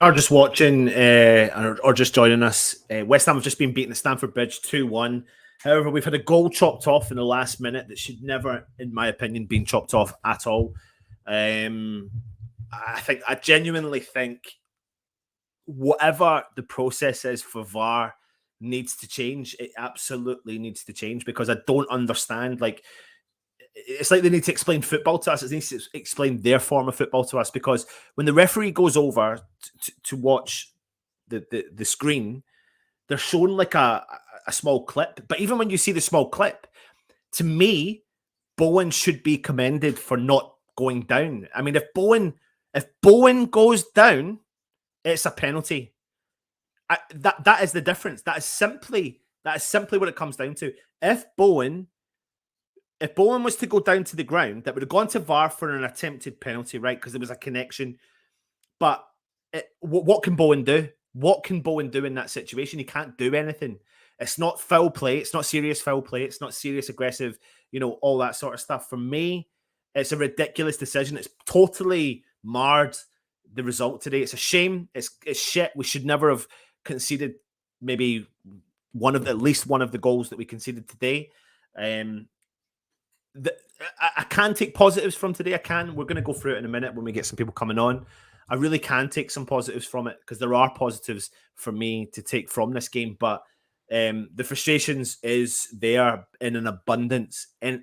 are just watching or just joining us, West Ham have just been beaten at Stamford Bridge 2-1. However, we've had a goal chopped off in the last minute that should never, in my opinion, been chopped off at all. I genuinely think whatever the process is for VAR needs to change. It absolutely needs to change, because I don't understand. Like, it's like they need to explain football to us. It needs to explain their form of football to us, because when the referee goes over to watch the screen, they're shown like a small clip. But even when you see the small clip, to me, Bowen should be commended for not going down. I mean, if Bowen goes down, it's a penalty. That is the difference. That is simply what it comes down to. If Bowen was to go down to the ground, that would have gone to VAR for an attempted penalty, right? Because there was a connection. But what can Bowen do? What can Bowen do in that situation? He can't do anything. It's not foul play. It's not serious foul play. It's not serious aggressive, all that sort of stuff. For me, it's a ridiculous decision. It's totally marred the result today. It's a shame. It's shit. We should never have conceded maybe at least one of the goals that we conceded today. I can take positives from today. I can. We're going to go through it in a minute when we get some people coming on. I really can take some positives from it, because there are positives for me to take from this game. But the frustrations is there in an abundance. The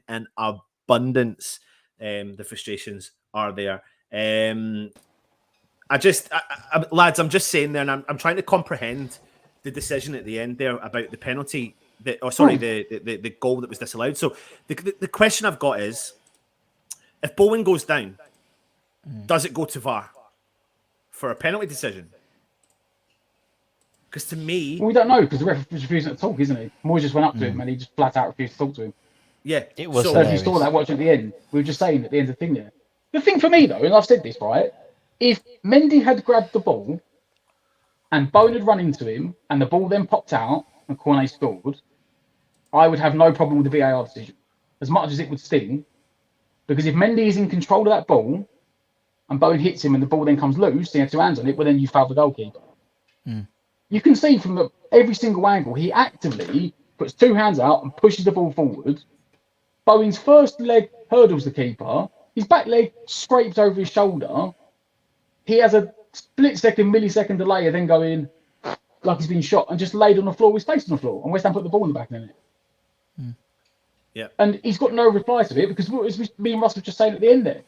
frustrations are there. Lads, I'm just saying there, and I'm trying to comprehend the decision at the end there about the penalty. The goal that was disallowed. So the question I've got is, if Bowen goes down, does it go to VAR for a penalty decision? Because to me, we don't know, because the ref was refusing to talk, isn't he? Moyes just went up to him and he just flat out refused to talk to him. Yeah, it was. So if you saw that watching at the end, we were just saying at the end of the thing there. The thing for me though, and I've said this right, if Mendy had grabbed the ball and Bowen had run into him and the ball then popped out and Cornet scored, I would have no problem with the VAR decision, as much as it would sting. Because if Mendy is in control of that ball and Bowen hits him and the ball then comes loose, he has two hands on it, well then you foul the goalkeeper. You can see from every single angle, he actively puts two hands out and pushes the ball forward. Bowen's first leg hurdles the keeper. His back leg scrapes over his shoulder. He has a millisecond delay of then going like he's been shot and just laid on the floor with his face on the floor. And West Ham put the ball in the back of the net. Yeah. And he's got no reply to it, because as me and Russ were just saying at the end there,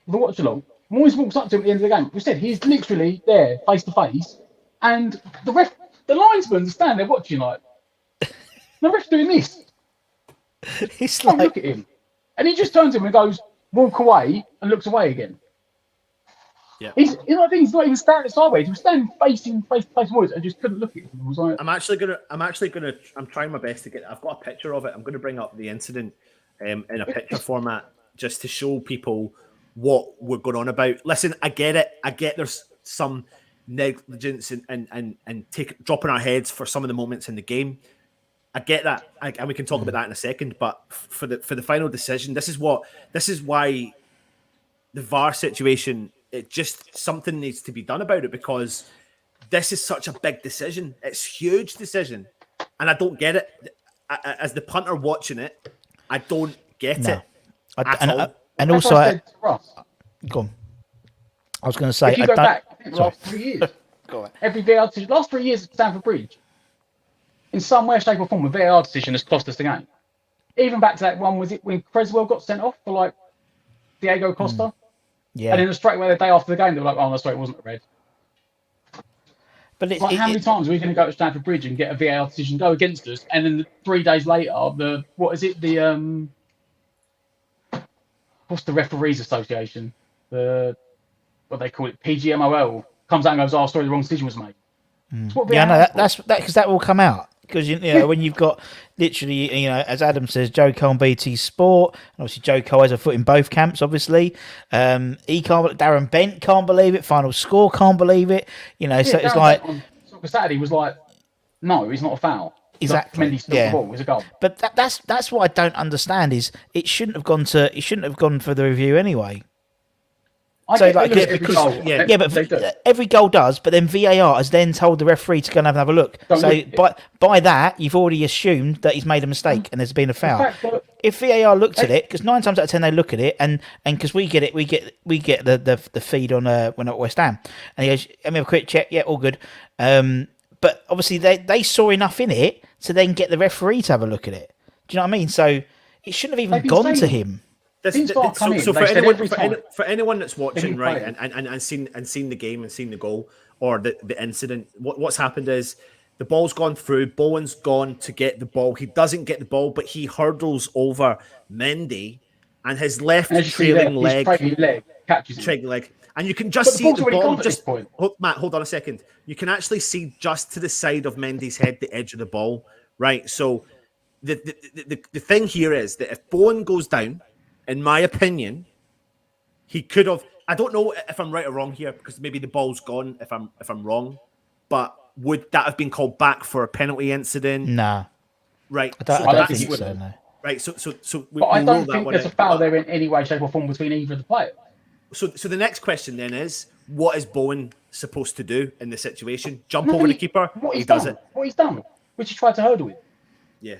the watch along, Moyes walks up to him at the end of the game. We said he's literally there face to face, and the linesmen stand there watching like, the ref's doing this. It's like, look at him. And he just turns to him and goes, walk away, and looks away again. Yeah. He's not even standing sideways. He was standing face to face Moyes and just couldn't look at him. I was like, I'm trying my best to I've got a picture of it. I'm going to bring up the incident in a picture format just to show people what we're going on about. Listen, I get it. I get there's some negligence and dropping our heads for some of the moments in the game. I get that, and we can talk about that in a second. But for the final decision, this is why the VAR situation. It just, something needs to be done about it, because this is such a big decision. It's a huge decision, and I don't get it. As the punter watching it, I don't get it. And also, go on. I was going to say, if you go back, I think the last 3 years, every VAR decision, last 3 years at Stamford Bridge, in some way, shape, or form, a VAR decision has cost us the game. Even back to that one, was it when Creswell got sent off for like Diego Costa? Yeah. And then straight away the day after the game, they were like, "Oh, no, sorry, it wasn't a red." But how many times are we going to go to Stamford Bridge and get a VAR decision go against us, and then 3 days later, what's the referees association? What they call it, PGMOL, comes out and goes, "Oh, sorry, the wrong decision was made." That's because that will come out. Because when you've got literally, as Adam says, Joe Cole and BT Sport, and obviously Joe Cole has a foot in both camps. Obviously, he can't. Darren Bent can't believe it. Final Score can't believe it. So it's like Saturday was like, no, it's not a foul. Exactly. The ball. It was a goal. But that's what I don't understand is it shouldn't have gone for the review anyway. I So, get like, they look at because- every goal. yeah. Yeah, but they do. every goal does. But then VAR has then told the referee to go and have a look. Don't So look- by that, you've already assumed that he's made a mistake and there's been a The foul. fact that If VAR looked at it, because 9 times out of 10 they look at it, and because we get the feed on when at West Ham, and he goes, "Let me have a quick check. Yeah, all good." But obviously they saw enough in it to then get the referee to have a look at it. Do you know what I mean? So it shouldn't have even They've been gone to saying- him. Since VAR come in, so they for said anyone, every time for anyone that's watching, every right, player- and seen the game and seen the goal or the incident, what's happened is the ball's gone through. Bowen's gone to get the ball. He doesn't get the ball, but he hurdles over Mendy, and his left And as you see there, trailing leg, his trailing leg catches him. trailing leg, and you can But just the see ball's the already bottom. gone at this Just point. Matt, hold on a second. You can actually see just to the side of Mendy's head, the edge of the ball, right? So the thing here is that if Bowen goes down, in my opinion, he could have. I don't know if I'm right or wrong here because maybe the ball's gone. If I'm wrong, but would that have been called back for a penalty incident? Nah, Right. I don't, so I don't that's- think would so. have. No. Right. So But I we'll roll don't that think one there's a in. foul there in any way, shape, or form between either of the players. So the next question then is, what is Bowen supposed to do in the situation? Jump over the keeper? What He he's does done. it. What he's done, which he tried to hurdle with. Yeah.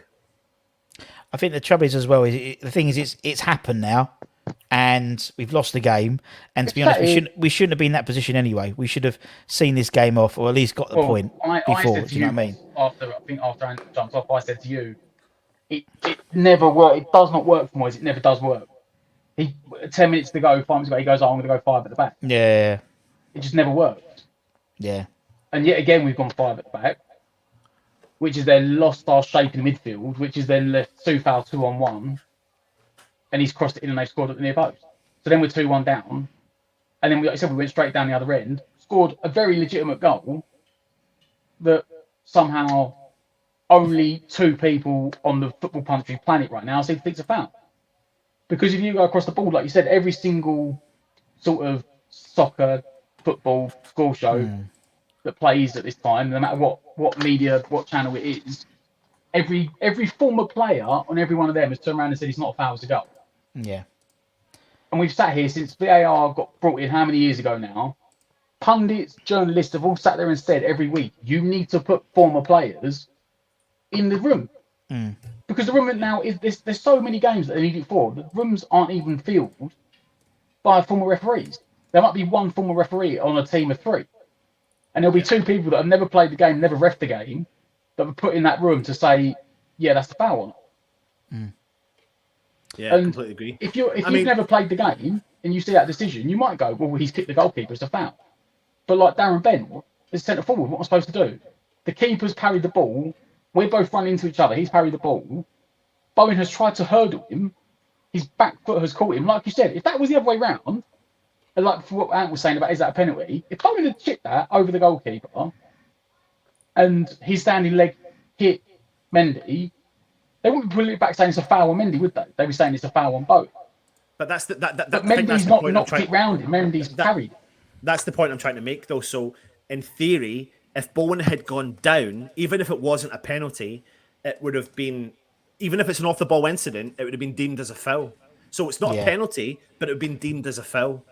I think the trouble is as well is the thing is it's happened now, and we've lost the game. And to be honest, we shouldn't have been in that position anyway. We should have seen this game off, or at least got the point I before. said to Do you know what I mean? After Andy jumped off, I said to you, it never worked. It does not work for Moyes. It never does work. 10 minutes to go, 5 minutes ago, he goes, "Oh, I'm going to go 5 at the back." Yeah, It just never worked. yeah, And yet again, we've gone 5 at the back, which is then lost our shape in the midfield, which is then left Soufal 2-on-1, and he's crossed it in and they've scored at the near post. So then we're 2-1 down, and then like I said, we went straight down the other end, scored a very legitimate goal that somehow only 2 people on the football country planet right now seem to think it's a foul. Because if you go across the board, like you said, every single sort of soccer, football, score show that plays at this time, no matter what media, what channel it is, every former player on every one of them has turned around and said it's not a foul, it's a goal. yeah. And we've sat here since VAR got brought in how many years ago now? Pundits, journalists have all sat there and said every week, you need to put former players in the room. Because the room now is there's so many games that they need it for. The rooms aren't even filled by former referees. There might be one former referee on a team of 3. And there'll be 2 people that have never played the game, never reffed the game, that were put in that room to say, yeah, that's the foul on it. Yeah, I And completely agree. If you've never played the game and you see that decision, you might go, well, he's kicked the goalkeeper, it's a foul. But like Darren Bent, as centre forward, what am I supposed to do? The keeper's parried the ball. We're both running into each other. He's parried the ball. Bowen has tried to hurdle him. His back foot has caught him. Like you said, if that was the other way round, and like for what Ant was saying about is that a penalty? If Bowen had chipped that over the goalkeeper and his standing leg hit Mendy, they wouldn't be pulling it back saying it's a foul on Mendy, would they? They'd be saying it's a foul on Bowen. But that's the But I think that's Mendy's the not point I'm knocked trying- it round him. Mendy's parried. That's the point I'm trying to make, though. So, in theory, if Bowen had gone down, even if it wasn't a penalty, it would have been, even if it's an off-the-ball incident, it would have been deemed as a foul. So it's not a penalty, but it would have been deemed as a foul.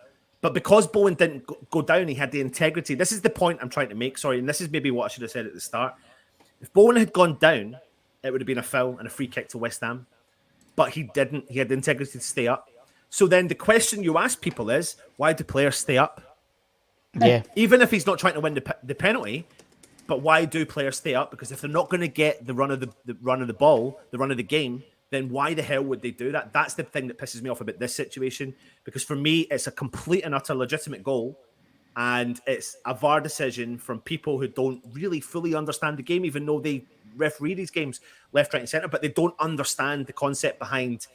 But because Bowen didn't go down, he had the integrity. This is the point I'm trying to make, sorry, and this is maybe what I should have said at the start. If Bowen had gone down, it would have been a foul and a free kick to West Ham. But he didn't. He had the integrity to stay up. So then the question you ask people is, why do players stay up? Yeah, Even if he's not trying to win the penalty, but why do players stay up? Because if they're not going to get the run of the run of the ball, the run of the game, then why the hell would they do that? That's the thing that pisses me off about this situation. Because for me, it's a complete and utter legitimate goal, and it's a VAR decision from people who don't really fully understand the game, even though they referee these games left, right, and centre, but they don't understand the concept behind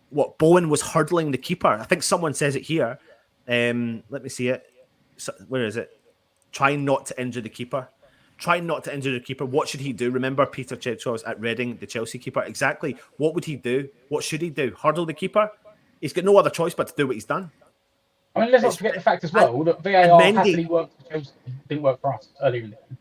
what Bowen was hurdling the keeper. I think someone says it here. Let me see it. Where is it? Try not to injure the keeper. Try not to injure the keeper. What should he do? Remember Peter Cech was at Reading, the Chelsea keeper. Exactly. What would he do? What should he do? Hurdle the keeper? He's got no other choice but to do what he's done. I mean, let's not forget the fact as well that VAR Mendy- happily worked for Chelsea. Didn't work for us earlier in the game.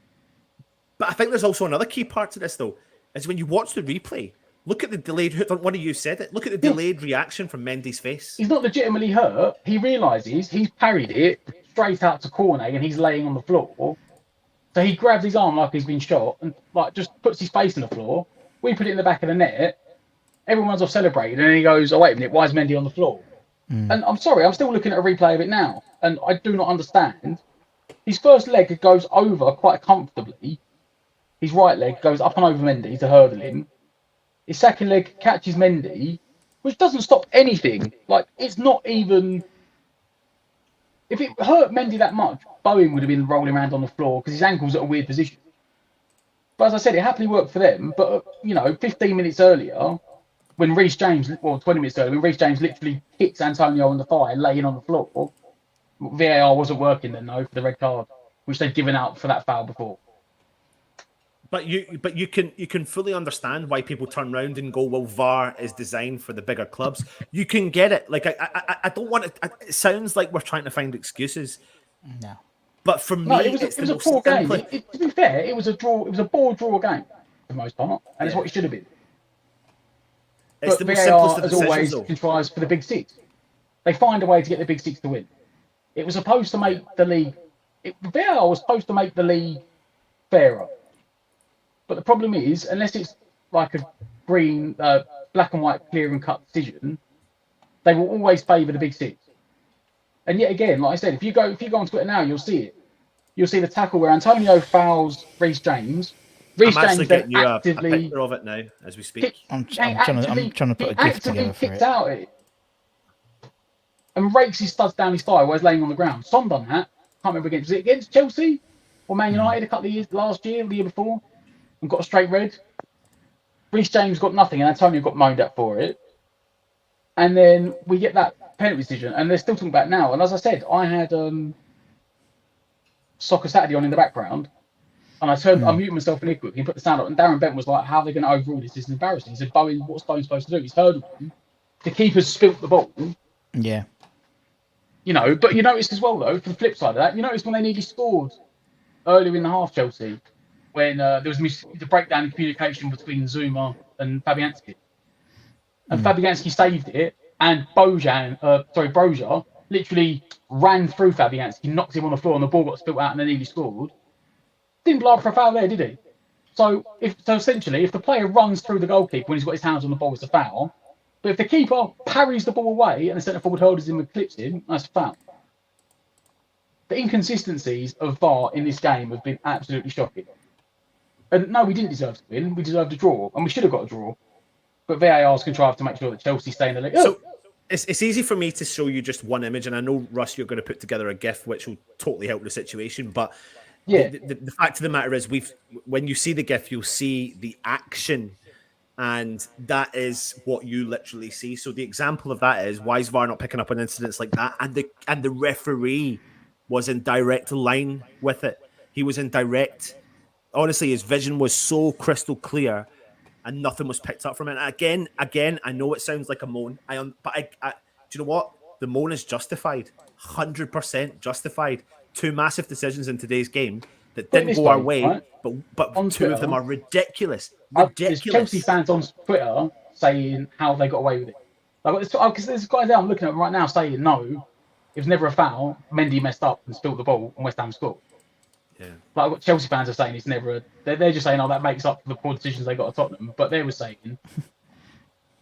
But I think there's also another key part to this, though, is when you watch the replay, Look at the delayed. One of you said it. Look at the delayed reaction from Mendy's face. He's not legitimately hurt. He realises he's parried it straight out to corner and he's laying on the floor. So he grabs his arm like he's been shot and like just puts his face on the floor. We put it in the back of the net. Everyone's off celebrating, and he goes, "Oh wait a minute, why is Mendy on the floor?" And I'm sorry, I'm still looking at a replay of it now, and I do not understand. His first leg goes over quite comfortably. His right leg goes up and over Mendy to hurdle him. His second leg catches Mendy, which doesn't stop anything. Like, it's not even... If it hurt Mendy that much, Bowen would have been rolling around on the floor because his ankle's at a weird position. But as I said, it happily worked for them. But, 15 minutes earlier, when 20 minutes earlier, when Reece James literally hits Antonio on the thigh, laying on the floor, VAR wasn't working then, though, for the red card, which they'd given out for that foul before. But you can fully understand why people turn around and go, well, VAR is designed for the bigger clubs. You can get it. Like I don't want it. It sounds like we're trying to find excuses. No. But for me, it was a poor game. To be fair, it was a draw. It was a ball draw game for the most part, and it's what it should have been. It's but the most VAR, simplest of as decisions, always, though. contrives for the big six. They find a way to get the big six to win. It was supposed to make the league. VAR was supposed to make the league fairer. But the problem is, unless it's like a green, black and white, clear and cut decision, they will always favour the big six. And yet again, like I said, if you go on Twitter now, you'll see it. You'll see the tackle where Antonio fouls Reece James. I'm actually getting you a picture of it now as we speak. I'm trying to put a gift together for it. Out it. And rakes his studs down his thigh while he's laying on the ground. Son done that. Can't remember against. Was it against Chelsea or Man United a couple of years last year, the year before, and got a straight red? Reece James got nothing, and Antonio got moaned at for it. And then we get that penalty decision, and they're still talking about it now. And as I said, I had Soccer Saturday on in the background, and I muted myself in quick and put the sound up. And Darren Bent was like, "How are they going to overrule this? This is embarrassing." He said, "Bowen, what's Bowen supposed to do? He's hurdled him. The keeper's spilt the ball." Yeah. But you noticed as well, though, for the flip side of that, you noticed when they nearly scored earlier in the half, Chelsea, when there was the breakdown in communication between Zuma and Fabianski. And Fabianski saved it, and Broja literally ran through Fabianski, knocked him on the floor, and the ball got spilt out, and they nearly scored. Didn't blow up for a foul there, did he? So essentially, if the player runs through the goalkeeper when he's got his hands on the ball, it's a foul. But if the keeper parries the ball away and the centre forward hurdles him and clips him, that's a foul. The inconsistencies of VAR in this game have been absolutely shocking. And no, we didn't deserve to win. We deserved a draw, and we should have got a draw. But VAR's contrived to make sure that Chelsea stay in the league. So it's easy for me to show you just one image, and I know, Russ, you're going to put together a GIF which will totally help the situation. But yeah, the fact of the matter is, when you see the GIF, you'll see the action. And that is what you literally see. So the example of that is, why is VAR not picking up on incidents like that? And the referee was in direct line with it. He was in direct. Honestly, his vision was so crystal clear, and nothing was picked up from it. And again, I know it sounds like a moan. But do you know what? The moan is justified, 100% justified. Two massive decisions in today's game that didn't go our way, right? but two Twitter, of them are ridiculous. There's Chelsea fans on Twitter saying how they got away with it. Because there's guys there I'm looking at right now saying, no, it was never a foul. Mendy messed up and spilled the ball, and West Ham scored. Yeah. Like what Chelsea fans are saying, it's never. They're just saying, oh, that makes up for the poor decisions they got at Tottenham. But they were saying,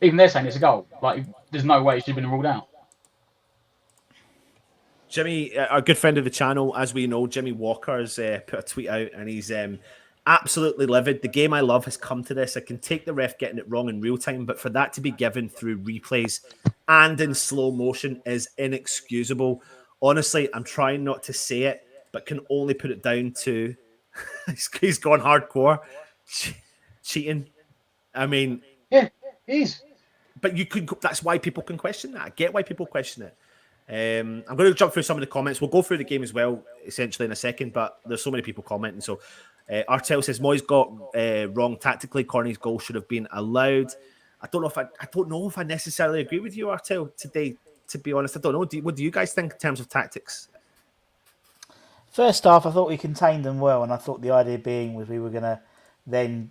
even they're saying it's a goal. Like, there's no way it should have been ruled out. Jimmy, our good friend of the channel, as we know, Jimmy Walker's put a tweet out, and he's absolutely livid. The game I love has come to this. I can take the ref getting it wrong in real time, but for that to be given through replays and in slow motion is inexcusable. Honestly, I'm trying not to say it, but can only put it down to he's gone hardcore cheating. I mean, yeah, he is. But that's why people can question that. I get why people question it. I'm going to jump through some of the comments. We'll go through the game as well, essentially, in a second, but there's so many people commenting. So Artel says Moyes got wrong tactically. Corney's goal should have been allowed. I don't know if I necessarily agree with you, Artel, today. To be honest, I don't know. What do you guys think in terms of tactics? First half, I thought we contained them well, and I thought the idea being was we were going to then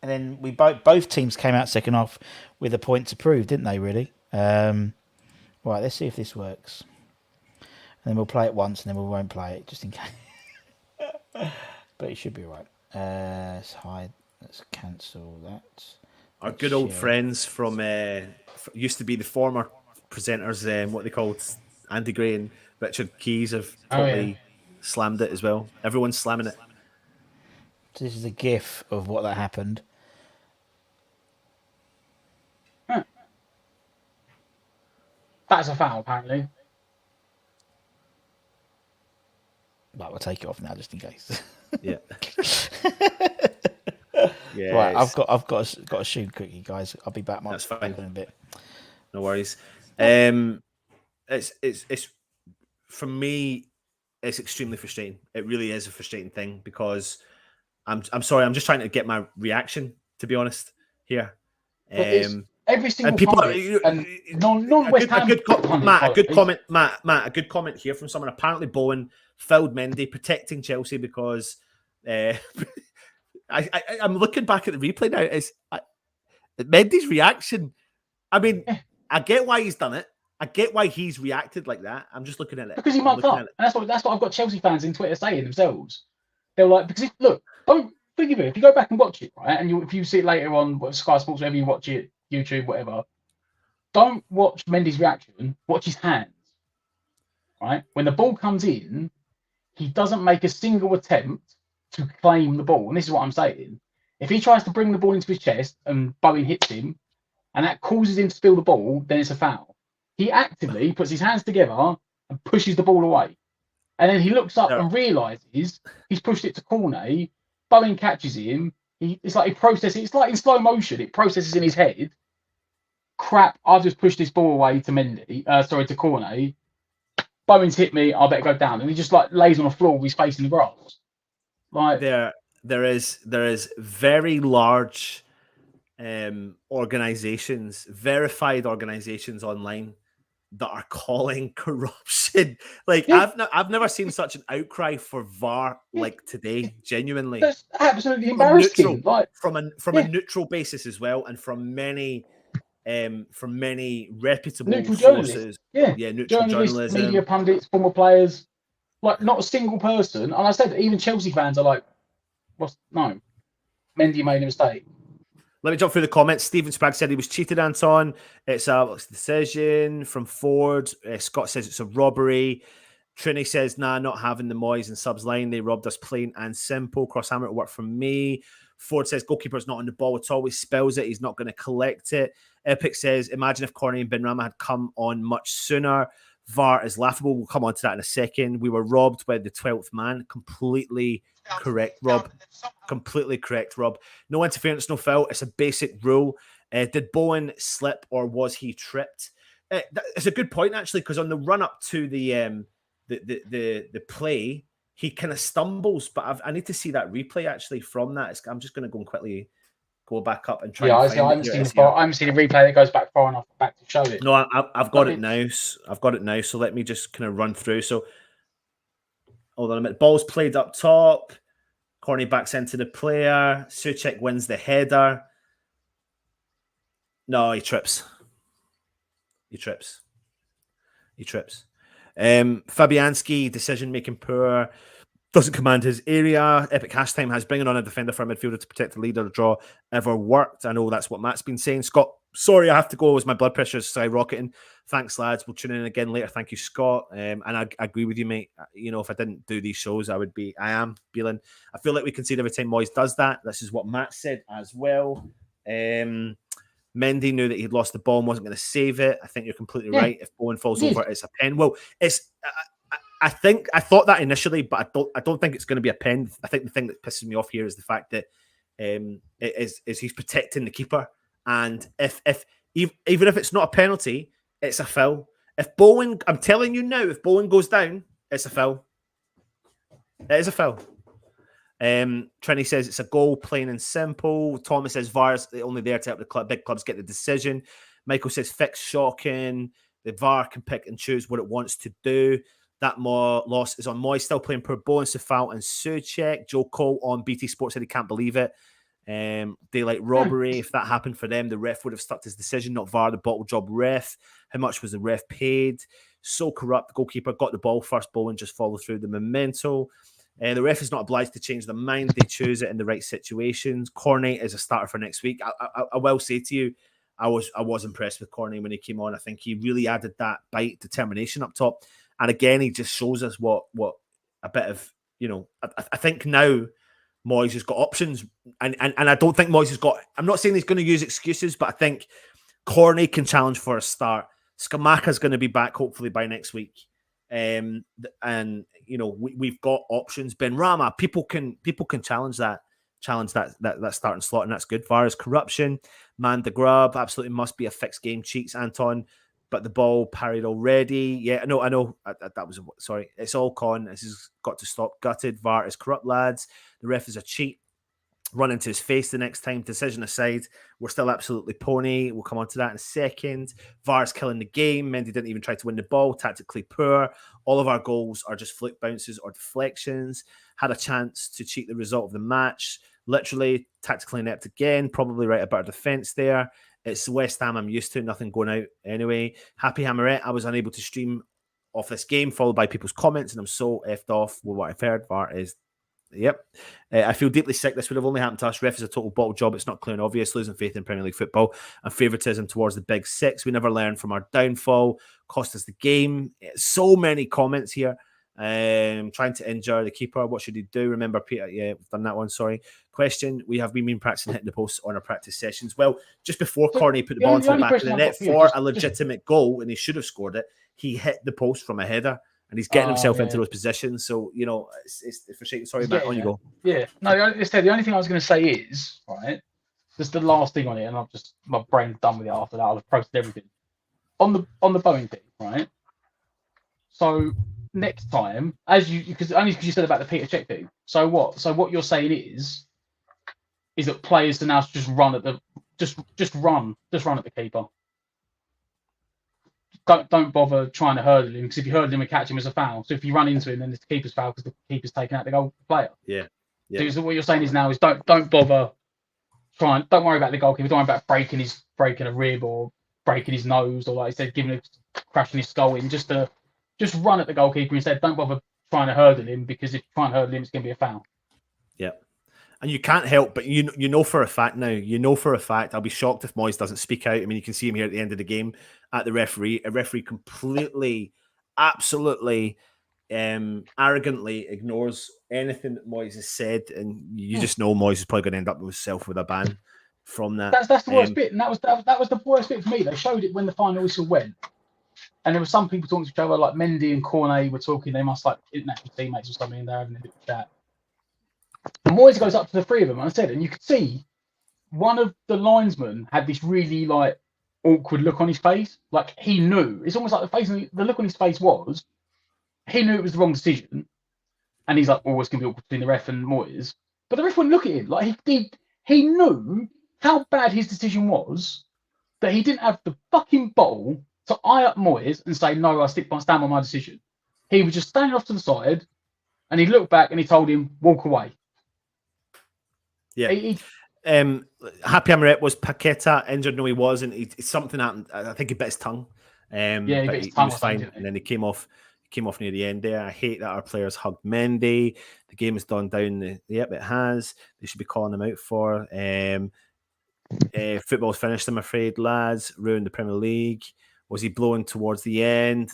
And then both teams came out second half with a point to prove, didn't they? Really. Right. Let's see if this works. And then we'll play it once, and then we won't play it just in case. But it should be right. Let's hide. Let's cancel that. Our good old friends from used to be the former presenters, what they called Andy Gray and Richard Keys, have totally slammed it as well. Everyone's slamming it. So this is a GIF of what that happened. That's a foul, apparently. But we'll take it off now just in case. Yeah. Yeah. Right, I've got to shoot quickly, guys. I'll be back. That's fine. In a bit. No worries. It's for me, it's extremely frustrating. It really is a frustrating thing because I'm sorry. I'm just trying to get my reaction, to be honest, here. Every single and people pundit, and non-West Ham Matt, a good comment. Matt, a good comment here from someone. Apparently, Bowen fouled Mendy protecting Chelsea because I'm looking back at the replay now. Mendy's reaction. I mean, I get why he's done it. I get why he's reacted like that. I'm just looking at it because he mucked up, and that's what I've got Chelsea fans in Twitter saying themselves. They're like, because don't forgive me if you go back and watch it, right? And if you see it later on Sky Sports, wherever you watch it, YouTube, whatever. Don't watch Mendy's reaction. Watch his hands. Right when the ball comes in, he doesn't make a single attempt to claim the ball. And this is what I'm saying. If he tries to bring the ball into his chest and Bowen hits him, and that causes him to spill the ball, then it's a foul. He actively puts his hands together and pushes the ball away. And then he looks up and realizes he's pushed it to Cornet. Bowen catches him. It's like he processes. It's like in slow motion. It processes in his head. Crap! I've just pushed this ball away to to Cornet. Bowen's hit me. I better go down. And he just like lays on the floor with his face in the grass. Like there is very large organizations, verified organizations online that are calling corruption. Like I've never seen such an outcry for VAR like today. Genuinely, that's absolutely embarrassing. From a neutral basis as well, and from many reputable neutral sources. Neutral journalism, media pundits, former players. Like not a single person. And I said even Chelsea fans are like, no, Mendy made a mistake. Let me jump through the comments. Stephen Sprague said he was cheated, Anton. It's a decision from Ford. Scott says it's a robbery. Trini says, nah, not having the Moyes and subs line. They robbed us plain and simple. Crosshammer, it worked for me. Ford says, goalkeeper's not on the ball at all. He spells it. He's not going to collect it. Epic says, imagine if Cornet and Benrahma had come on much sooner. VAR is laughable. We'll come on to that in a second. We were robbed by the 12th man. Completely correct, Rob. Completely correct, Rob. No interference, no foul. It's a basic rule. Did Bowen slip or was he tripped? It's a good point, actually, because on the run-up to the play, he kind of stumbles, but I need to see that replay, actually, from that. I'm just going to go and quickly go back up and try and find it. I haven't seen a replay that goes back far enough back to show it. No, I've got it now. I've got it now, so let me just kind of run through. So, hold on a minute. Ball's played up top. Cornet backs into the player. Souček wins the header. No, he trips. Fabianski, decision-making poor. Doesn't command his area. Epic Hashtime has bringing on a defender for a midfielder to protect the leader draw ever worked. I know that's what Matt's been saying. Scott, sorry, I have to go as my blood pressure is skyrocketing. Thanks, lads. We'll tune in again later. Thank you, Scott. And I agree with you, mate. You know, if I didn't do these shows, I am feeling. I feel like we concede every time Moyes does that. This is what Matt said as well. Mendy knew that he'd lost the ball and wasn't going to save it. I think you're completely right. If Bowen falls over, it's a pen. Well, it's. I thought that initially, but I don't think it's going to be a pen. I think the thing that pisses me off here is the fact that is he's protecting the keeper, and if even if it's not a penalty, it's a foul. If Bowen, I'm telling you now, if Bowen goes down, it's a foul. It is a foul. Trini says it's a goal, plain and simple. Thomas says VAR's only there to help the big clubs get the decision. Michael says fix shocking. The VAR can pick and choose what it wants to do. That loss is on Moyes, still playing per Bowen, Safal and Souček. Joe Cole on BT Sports said he can't believe it. Daylight robbery. If that happened for them, the ref would have stuck to his decision, not VAR, the bottle job ref. How much was the ref paid? So corrupt. The goalkeeper got the ball first, Bowen just followed through the memento. The ref is not obliged to change their mind. They choose it in the right situations. Corney is a starter for next week. I will say to you, I was impressed with Corney when he came on. I think he really added that bite, determination up top. And again, he just shows us what a bit of, I think now Moyes has got options. And I don't think Moyes has got, I'm not saying he's going to use excuses, but I think Corney can challenge for a start. Skamaka's going to be back hopefully by next week. And we've got options. Benrahma, people can challenge that starting slot, and that's good. VAR is corruption. Man de Grub absolutely must be a fixed game. Cheeks, Anton, but the ball parried already. Yeah, I know. That was sorry. It's all con. This has got to stop. Gutted. VAR is corrupt, lads. The ref is a cheat. Run into his face the next time. Decision aside, we're still absolutely pony. We'll come on to that in a second. VAR's killing the game. Mendy didn't even try to win the ball. Tactically poor. All of our goals are just fluke bounces or deflections. Had a chance to cheat the result of the match. Literally, tactically inept again. Probably right about our defence there. It's West Ham I'm used to. Nothing going out anyway. Happy Hammerette. I was unable to stream off this game, followed by people's comments, and I'm so effed off with what I've heard. VAR is Yep. I feel deeply sick. This would have only happened to us. Ref is a total bottle job. It's not clear and obvious. Losing faith in Premier League football and favouritism towards the big six. We never learn from our downfall. Cost us the game. So many comments here. Trying to injure the keeper. What should he do? Remember, Peter? Yeah, we've done that one. Sorry. Question. We have been practicing hitting the post on our practice sessions. Well, just before Corney put the ball into the back of the net for a legitimate goal, and he should have scored it, he hit the post from a header. And he's getting himself into those positions. So, it's frustrating. Sorry, Matt, on you go. Yeah. No, the only thing I was going to say is, right, just the last thing on it, and my brain's done with it after that. I'll have processed everything. On the Boeing thing, right? So, next time, because you said about the Peter Cech thing. So what you're saying is that players to now just run at the, just run at the keeper. Don't bother trying to hurdle him, because if you hurdle him and catch him as a foul. So if you run into him, then it's the keeper's foul because the keeper's taking out the goal player. Yeah. So what you're saying is now is don't bother don't worry about the goalkeeper. Don't worry about breaking a rib or breaking his nose, or like I said, crashing his skull in. Just run at the goalkeeper instead. Don't bother trying to hurdle him, because if you try and hurdle him, it's going to be a foul. Yeah. And you can't help but you know for a fact now. I'll be shocked if Moyes doesn't speak out. I mean, you can see him here at the end of the game at the referee. A referee completely, absolutely, arrogantly ignores anything that Moyes has said, and you just know Moyes is probably going to end up with himself with a ban from that. That's the worst bit, and that was the worst bit for me. They showed it when the final whistle went, and there were some people talking to each other, like Mendy and Cornet were talking. They must like international teammates or something, and they're having a bit of chat. And Moyes goes up to the three of them, and you could see one of the linesmen had this really like awkward look on his face. Like he knew. It's almost like the look on his face was, he knew it was the wrong decision, and he's like, "Oh, it's gonna be awkward between the ref and Moyes." But the ref wouldn't look at him. Like he knew how bad his decision was, that he didn't have the fucking bottle to eye up Moyes and say, "No, I stand by my decision." He was just standing off to the side, and he looked back and he told him, "Walk away." Yeah. Happy Amaret was Paqueta injured? No, he wasn't. Something happened. I think he bit his tongue. But he was fine, and then he came off near the end there. I hate that our players hugged Mendy. The game has gone down. Yep, it has. They should be calling him out for. Football's finished, I'm afraid, lads. Ruined the Premier League. Was he blowing towards the end?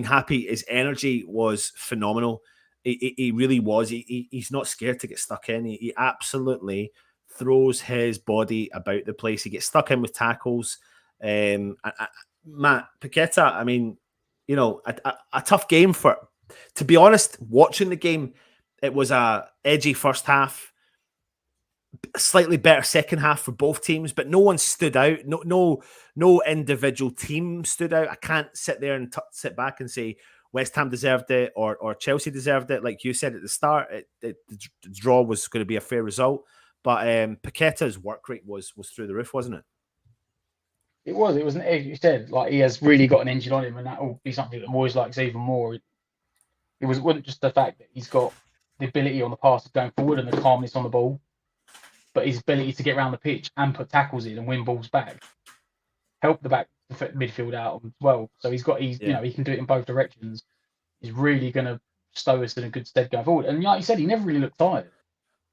Happy. His energy was phenomenal. He really was. He's not scared to get stuck in. He absolutely throws his body about the place. He gets stuck in with tackles. Matt Paqueta, a tough game to be honest, watching the game, it was a edgy first half, slightly better second half for both teams, but no one stood out. No individual team stood out. I can't sit there and sit back and say West Ham deserved it or Chelsea deserved it. Like you said at the start, the draw was going to be a fair result. But Paqueta's work rate was through the roof, wasn't it? It was. It wasn't. You said like he has really got an engine on him, and that will be something that Moyes likes even more. It wasn't just the fact that he's got the ability on the pass of going forward and the calmness on the ball. but his ability to get around the pitch and put tackles in and win balls back, help the midfield out as well. So he can do it in both directions. He's really going to stow us in a good stead going forward. And like you said, he never really looked tired.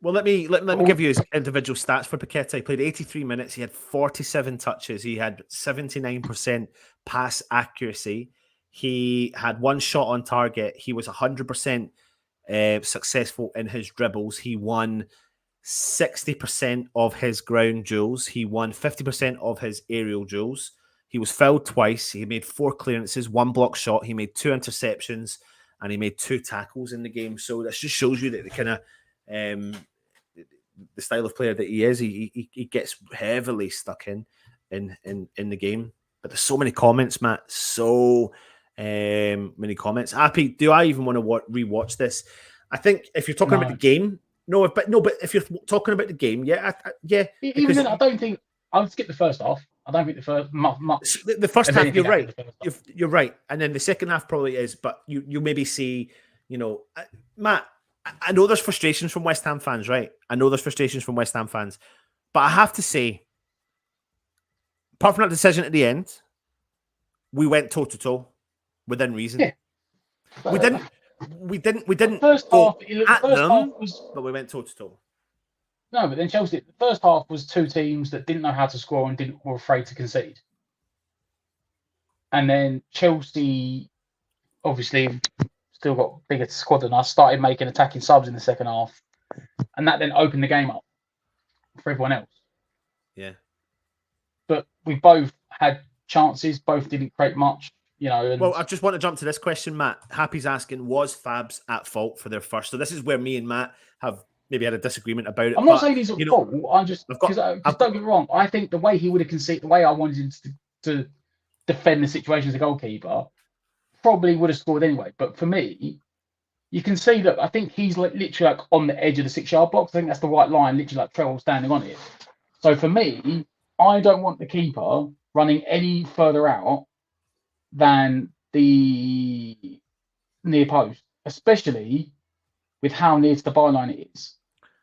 Well, let me give you his individual stats for Paqueta. He played 83 minutes. He had 47 touches. He had 79% pass accuracy. He had one shot on target. He was 100% successful in his dribbles. He won 60% of his ground duels. He won 50% of his aerial duels. He was fouled twice. He made 4 clearances, 1 block shot. He made 2 interceptions, and he made 2 tackles in the game. So this just shows you that the kind of the style of player that he is. He gets heavily stuck in the game. But there's so many comments, Matt. So many comments. Happy, do I even want to rewatch this? I think if you're talking about the game, but if you're talking about the game, yeah. Even then, I don't think I would skip the first half. I don't think the first much. The first half, you're right. You're right, and then the second half probably is. But you maybe see, Matt. I know there's frustrations from West Ham fans, right? But I have to say, apart from that decision at the end, we went toe to toe within reason. Yeah. We didn't first go half, at them, but we went toe to toe. No, but then Chelsea, the first half was 2 teams that didn't know how to score and were afraid to concede. And then Chelsea, obviously, still got a bigger squad than us, started making attacking subs in the second half. And that then opened the game up for everyone else. Yeah. But we both had chances, both didn't create much. Well, I just want to jump to this question, Matt. Happy's asking, was Fabs at fault for their first? So this is where me and Matt have maybe had a disagreement about it. I'm not saying he's at fault. I'm just don't get me wrong. I think the way he would have conceded, the way I wanted him to defend the situation as a goalkeeper, probably would have scored anyway. But for me, you can see that I think he's literally on the edge of the 6-yard box. I think that's the right line, literally like Trevor standing on it. So for me, I don't want the keeper running any further out than the near post, especially with how near to the byline it is.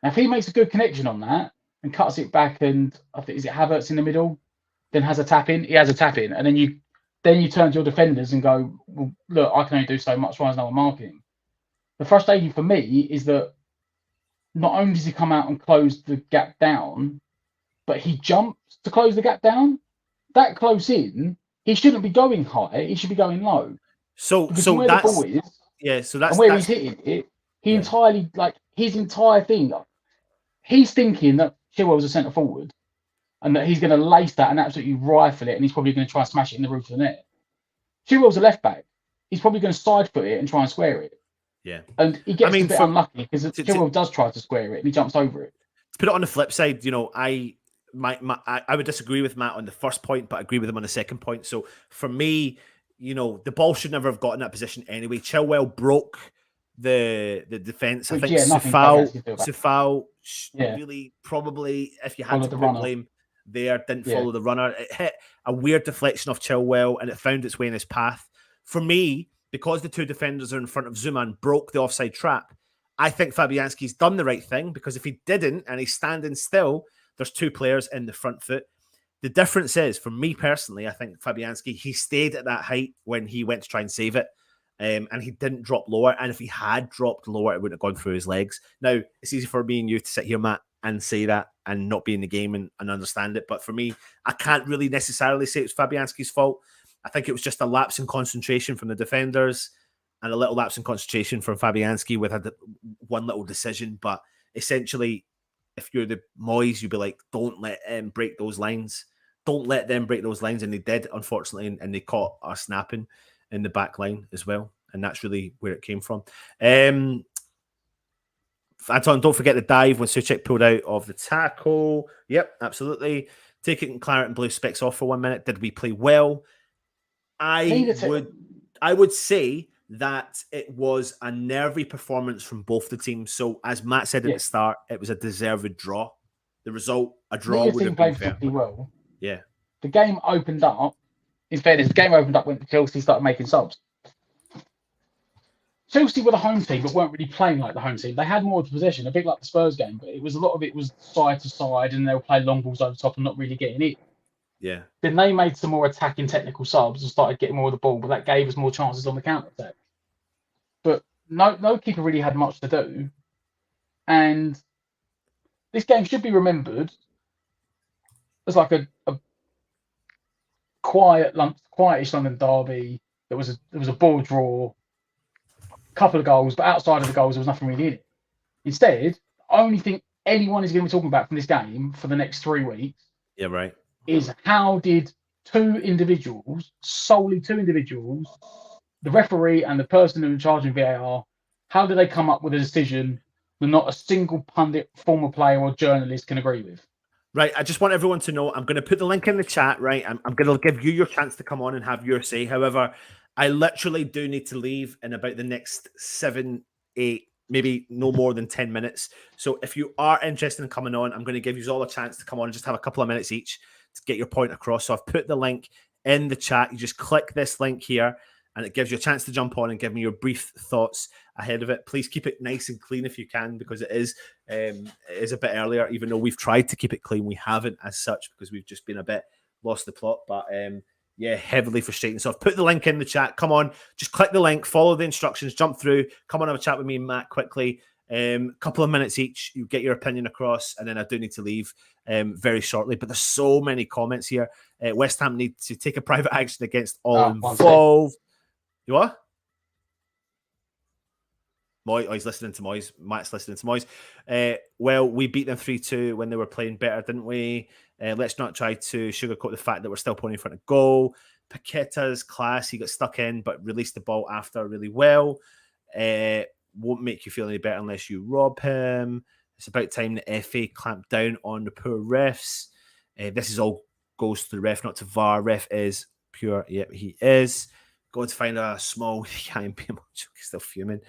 Now, if he makes a good connection on that and cuts it back, and I think is it Havertz in the middle, then has a tap in. He has a tap in, and then you turn to your defenders and go, well, look, I can only do so much. Why is no one marking? The frustrating for me is that not only does he come out and close the gap down, but he jumps to close the gap down. That close in, he shouldn't be going high. He should be going low. So that's and where he's hitting it. Entirely, his entire thing. He's thinking that Chilwell's a centre forward, and that he's going to lace that and absolutely rifle it, and he's probably going to try and smash it in the roof of the net. Chilwell's a left back. He's probably going to side foot it and try and square it. Yeah, and he gets a bit unlucky because Chilwell does try to square it and he jumps over it. To put it on the flip side, I would disagree with Matt on the first point, but I agree with him on the second point. So for me, the ball should never have got in that position anyway. Chilwell broke the defense. I think Sufal really probably, if you had to put blame there, didn't follow the runner. It hit a weird deflection of Chilwell and it found its way in his path. For me, because the 2 defenders are in front of Zuma and broke the offside trap, I think Fabianski's done the right thing, because if he didn't and he's standing still, there's 2 players in the front foot. The difference is, for me personally, I think Fabianski, he stayed at that height when he went to try and save it. And he didn't drop lower. And if he had dropped lower, it wouldn't have gone through his legs. Now, it's easy for me and you to sit here, Matt, and say that and not be in the game and understand it. But for me, I can't really necessarily say it's Fabianski's fault. I think it was just a lapse in concentration from the defenders and a little lapse in concentration from Fabianski with one little decision. But essentially, if you're the Moyes, you'd be like, don't let them break those lines. Don't let them break those lines. And they did, unfortunately, and they caught us napping in the back line as well. And that's really where it came from. Anton, don't forget the dive when Souček pulled out of the tackle. Yep, absolutely. Taking claret and blue specs off for 1 minute. Did we play well? I would say that it was a nervy performance from both the teams. So as Matt said at the start, it was a deserved draw. The result, a draw would have been fair. Well. Yeah. The game opened up. In fairness, the game opened up when Chelsea started making subs. Chelsea were the home team, but weren't really playing like the home team. They had more of the possession, a bit like the Spurs game, but it was a lot of it was side to side, and they were playing long balls over the top and not really getting it. Yeah. Then they made some more attacking technical subs and started getting more of the ball, but that gave us more chances on the counter attack. But no keeper really had much to do, and this game should be remembered as like a quietish London derby. There was a ball draw, couple of goals, but outside of the goals, there was nothing really in it. Instead, the only thing anyone is going to be talking about from this game for the next 3 weeks, Yeah, right, is how did solely two individuals, the referee and the person who was charging VAR, how did they come up with a decision that not a single pundit, former player, or journalist can agree with? right. I just want everyone to know I'm going to put the link in the chat. Right, I'm going to give you your chance to come on and have your say. However, I literally do need to leave in about the next 7, 8, maybe no more than 10 minutes. So if you are interested in coming on, I'm going to give you all a chance to come on and just have a couple of minutes each to get your point across. So I've put the link in the chat. You just click this link here and it gives you a chance to jump on and give me your brief thoughts ahead of it. Please keep it nice and clean if you can, because it is a bit earlier, even though we've tried to keep it clean. We haven't as such because we've just been a bit lost the plot. But yeah, heavily frustrating. So I've put the link in the chat. Come on, just click the link, follow the instructions, jump through, come on, have a chat with me and Matt quickly. Couple of minutes each, you get your opinion across, and then I do need to leave very shortly. But there's so many comments here. West Ham need to take a private action against all involved. You what? Oh, he's listening to Moyes. Matt's listening to Moyes. Well, we beat them 3-2 when they were playing better, didn't we? Let's not try to sugarcoat the fact that we're still playing in front of goal. Paqueta's class. He got stuck in, but released the ball after really well. Won't make you feel any better unless you rob him. It's about time the FA clamped down on the poor refs. This is all goes to the ref, not to VAR. Ref is pure. Yep, he is. Going to find a small. Can't be much. Still fuming.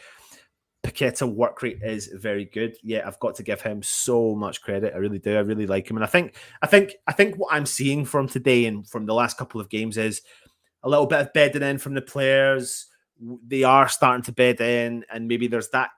Paqueta work rate is very good. Yeah, I've got to give him so much credit. I really do. I really like him, and I think what I'm seeing from today and from the last couple of games is a little bit of bedding in from the players. They are starting to bed in, and maybe there's that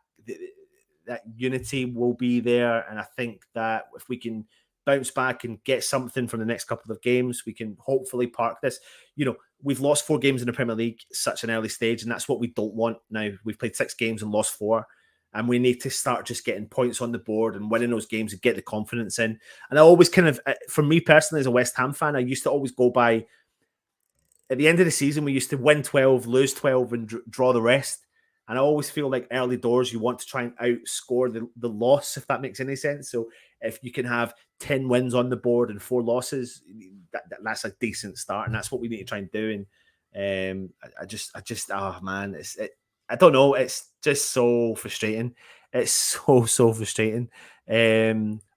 unity will be there. And I think that if we can bounce back and get something from the next couple of games, we can hopefully park this. You know, we've lost 4 games in the Premier League, such an early stage, and that's what we don't want now. We've played 6 games and lost 4, and we need to start just getting points on the board and winning those games and get the confidence in. And I always kind of, for me personally, as a West Ham fan, I used to always go by, at the end of the season, we used to win 12, lose 12, and draw the rest. And I always feel like early doors, you want to try and outscore the loss, if that makes any sense. So if you can have 10 wins on the board and 4 losses, that's a decent start. And that's what we need to try and do. And I just, oh man, I don't know. It's just so frustrating. It's so frustrating.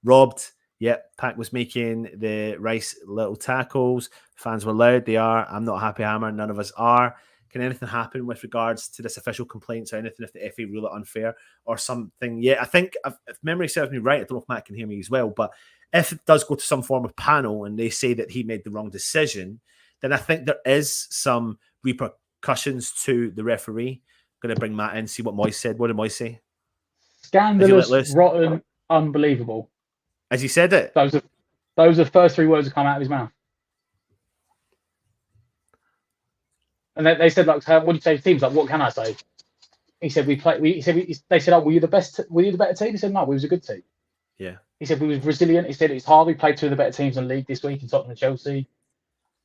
Robbed. Yep, Pack was making the Rice little tackles. Fans were loud. They are. I'm not a happy hammer. None of us are. Can anything happen with regards to this official complaints or anything if the FA rule it unfair or something? Yeah, I think if memory serves me right, I don't know if Matt can hear me as well, but if it does go to some form of panel and they say that he made the wrong decision, then I think there is some repercussions to the referee. I'm going to bring Matt in, see what Moyes said. What did Moyes say? Scandalous, rotten, unbelievable. Has he said it? Those are the first 3 words that come out of his mouth. And they said, like, what do you say to teams? Like, what can I say? He said, they said, oh, were you the best? Were you the better team? He said, no, we was a good team. Yeah. He said, we was resilient. He said, it's hard. We played 2 of the better teams in the league this week in Tottenham and Chelsea.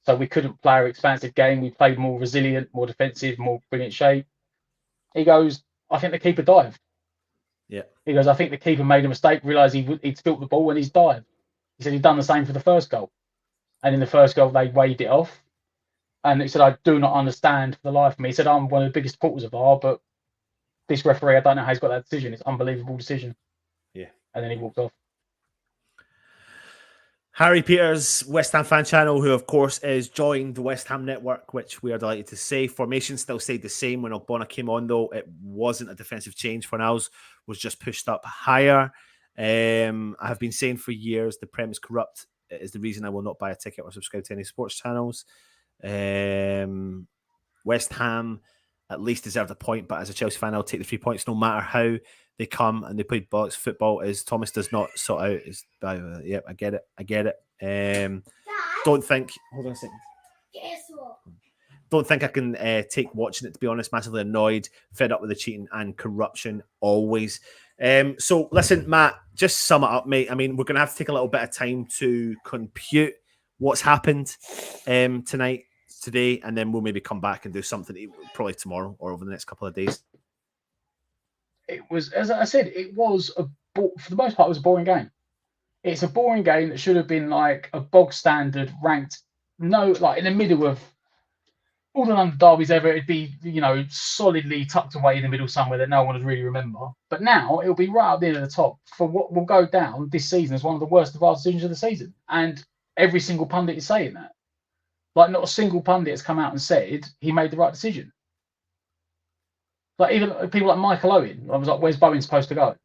So we couldn't play our expansive game. We played more resilient, more defensive, more brilliant shape. He goes, I think the keeper dived. Yeah. He goes, I think the keeper made a mistake, realised he'd spilt the ball and he's dived. He said he'd done the same for the first goal. And in the first goal, they waved it off. And he said, I do not understand for the life of me. He said, I'm one of the biggest supporters of VAR, but this referee, I don't know how he's got that decision. It's an unbelievable decision. Yeah. And then he walked off. Harry Peters, West Ham fan channel, who of course is joined the West Ham network, which we are delighted to say. Formation still stayed the same when Ogbonna came on, though. It wasn't a defensive change. Fornals was just pushed up higher. I have been saying for years the Prem is corrupt. It is the reason I will not buy a ticket or subscribe to any sports channels. West Ham at least deserved a point. But as a Chelsea fan, I'll take the 3 points no matter how they come, and they played box football as Thomas does not sort out. Is yeah, I get it. Don't think. Hold on a second. Don't think I can take watching it, to be honest. Massively annoyed, fed up with the cheating and corruption always. So listen, Matt, just sum it up, mate. I mean, we're going to have to take a little bit of time to compute what's happened today, and then we'll maybe come back and do something probably tomorrow or over the next couple of days. It was, as I said, it was for the most part, it was a boring game. It's a boring game that should have been like a bog standard ranked, like in the middle of all the London derbies ever. It'd be, solidly tucked away in the middle somewhere that no one would really remember. But now it'll be right up there at the top for what will go down this season as one of the worst VAR decisions of the season. And every single pundit is saying that. Like, not a single pundit has come out and said he made the right decision. Like, even people like Michael Owen, I was like, where's Bowen supposed to go?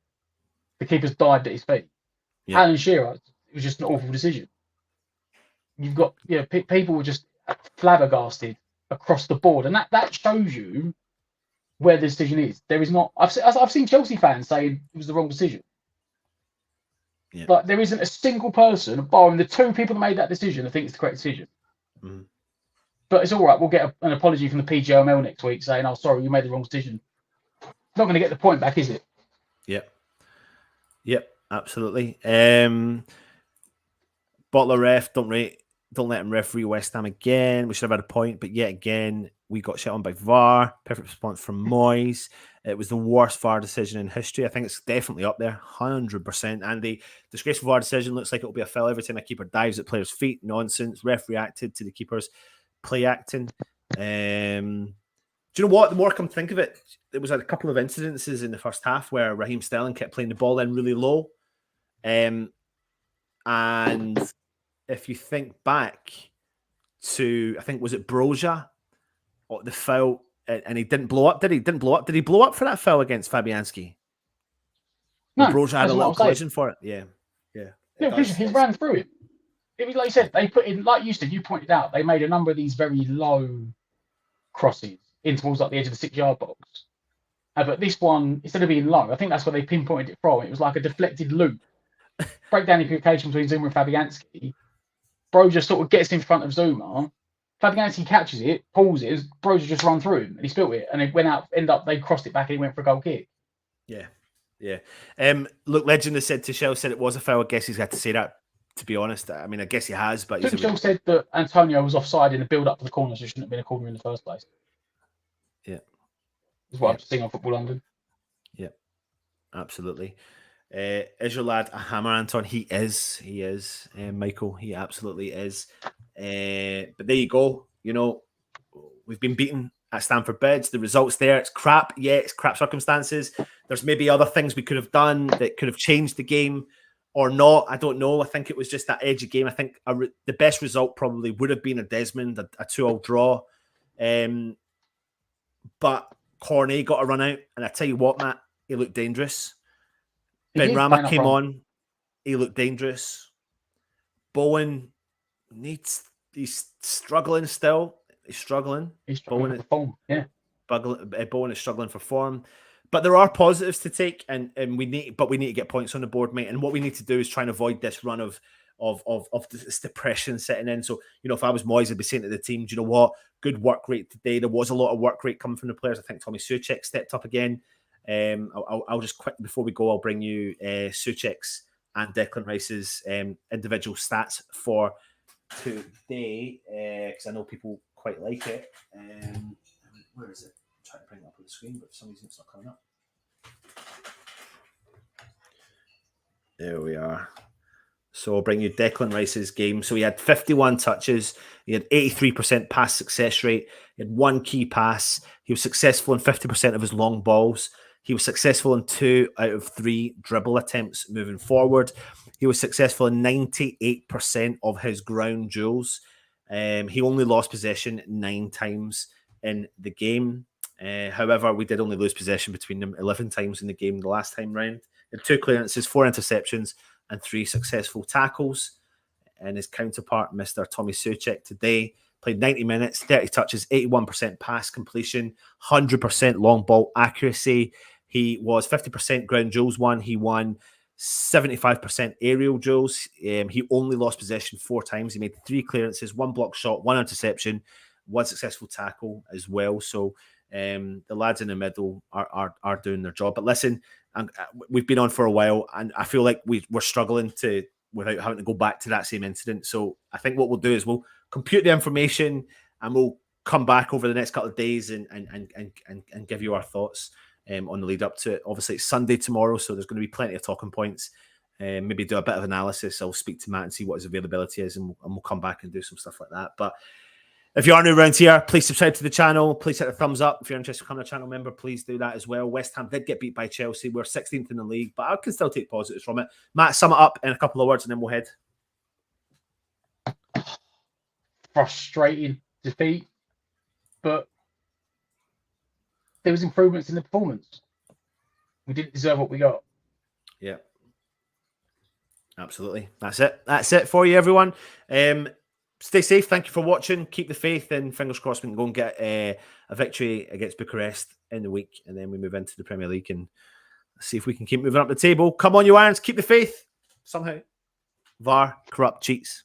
The keeper's dived at his feet. Yeah. Alan Shearer, it was just an awful decision. You've got, people were just flabbergasted across the board, and that shows you where the decision is. There is not. I've seen Chelsea fans saying it was the wrong decision. Yeah. Like, there isn't a single person, barring the two people that made that decision, that thinks it's the correct decision. Mm. But it's all right. We'll get an apology from the PGML next week saying, "Oh, sorry, you made the wrong decision." Not going to get the point back, is it? Yep, absolutely. Bottler ref, don't let him referee West Ham again. We should have had a point, but yet again, we got shit on by VAR. Perfect response from Moyes. It was the worst VAR decision in history. I think it's definitely up there, 100%. And the disgraceful VAR decision looks like it'll be a foul every time a keeper dives at players' feet. Nonsense. Ref reacted to the keeper's play acting. Do you know what? The more I come think of it, there was a couple of incidences in the first half where Raheem Sterling kept playing the ball in really low. And if you think back to, I think, was it Broja? The foul, and he didn't blow up, did he? Didn't blow up. Did he blow up for that foul against Fabianski? No, Broja had a little collision for it. Yeah. He ran through it. It was like you said, they put in, like you said, you pointed out, they made a number of these very low crosses in towards like the edge of the 6-yard box. But this one, instead of being low, I think that's where they pinpointed it from. It was like a deflected loop. Breakdown the communication between Zuma and Fabianski. Broja sort of gets in front of Zuma. Fabianski catches it, pulls it, Broja just run through him, and he spilt it, and it went out. They crossed it back, and he went for a goal kick. Yeah. Look, Legend has said Tuchel said it was a foul. I guess he's had to say that. To be honest, I mean, I guess he has, but Tuchel said that Antonio was offside in the build-up to the corner, so it shouldn't have been a corner in the first place. Yeah, is what I'm seeing on Football London. Yeah, absolutely. Is your lad a hammer, Anton? He is. Michael, he absolutely is. But there you go. We've been beaten at Stamford Bridge. The results there, it's crap. Yeah, it's crap circumstances. There's maybe other things we could have done that could have changed the game or not. I don't know. I think it was just that edgy game. I think the best result probably would have been a Desmond, a 2-2 draw. But Cornet got a run out. And I tell you what, Matt, he looked dangerous. Ben Rama came on. He looked dangerous. Bowen he's struggling still. He's struggling. Bowen for form. Yeah. Bowen is struggling for form. But there are positives to take, and we need to get points on the board, mate. And what we need to do is try and avoid this run of this depression setting in. So, if I was Moyes, I'd be saying to the team, do you know what? Good work rate today. There was a lot of work rate coming from the players. I think Tommy Souček stepped up again. I'll just quickly, before we go, I'll bring you Souček's and Declan Rice's individual stats for today, because I know people quite like it. Where is it? I'm trying to bring it up on the screen, but for some reason it's not coming up. There we are. So I'll bring you Declan Rice's game. So he had 51 touches. He had 83% pass success rate. He had one key pass. He was successful in 50% of his long balls. He was successful in 2 out of 3 dribble attempts moving forward. He was successful in 98% of his ground duels. He only lost possession 9 times in the game. However, we did only lose possession between them 11 times in the game the last time round. He had 2 clearances, 4 interceptions, and 3 successful tackles. And his counterpart, Mr. Tommy Souček, today Played 90 minutes, 30 touches, 81% pass completion, 100% long ball accuracy. He was 50% ground duels won. He won 75% aerial duels. He only lost possession 4 times. He made 3 clearances, 1 block shot, 1 interception, 1 successful tackle as well. So the lads in the middle are doing their job. But listen, we've been on for a while, and I feel like we're struggling without having to go back to that same incident. So I think what we'll do is we'll compute the information and we'll come back over the next couple of days and give you our thoughts on the lead up to it. Obviously, it's Sunday tomorrow, so there's going to be plenty of talking points. Maybe do a bit of analysis. I'll speak to Matt and see what his availability is, and we'll come back and do some stuff like that. But if you are new around here, please subscribe to the channel. Please hit the thumbs up. If you're interested in becoming a channel member, please do that as well. West Ham did get beat by Chelsea. We're 16th in the league, but I can still take positives from it. Matt, sum it up in a couple of words and then we'll head. Frustrating defeat, but there was improvements in the performance. We didn't deserve what we got. Yeah. Absolutely. That's it. That's it for you, everyone. Stay safe. Thank you for watching. Keep the faith, and fingers crossed we can go and get a victory against Bucharest in the week, and then we move into the Premier League and see if we can keep moving up the table. Come on, you Irons. Keep the faith. Somehow. VAR, corrupt cheats.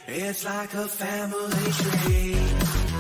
It's like a family tree.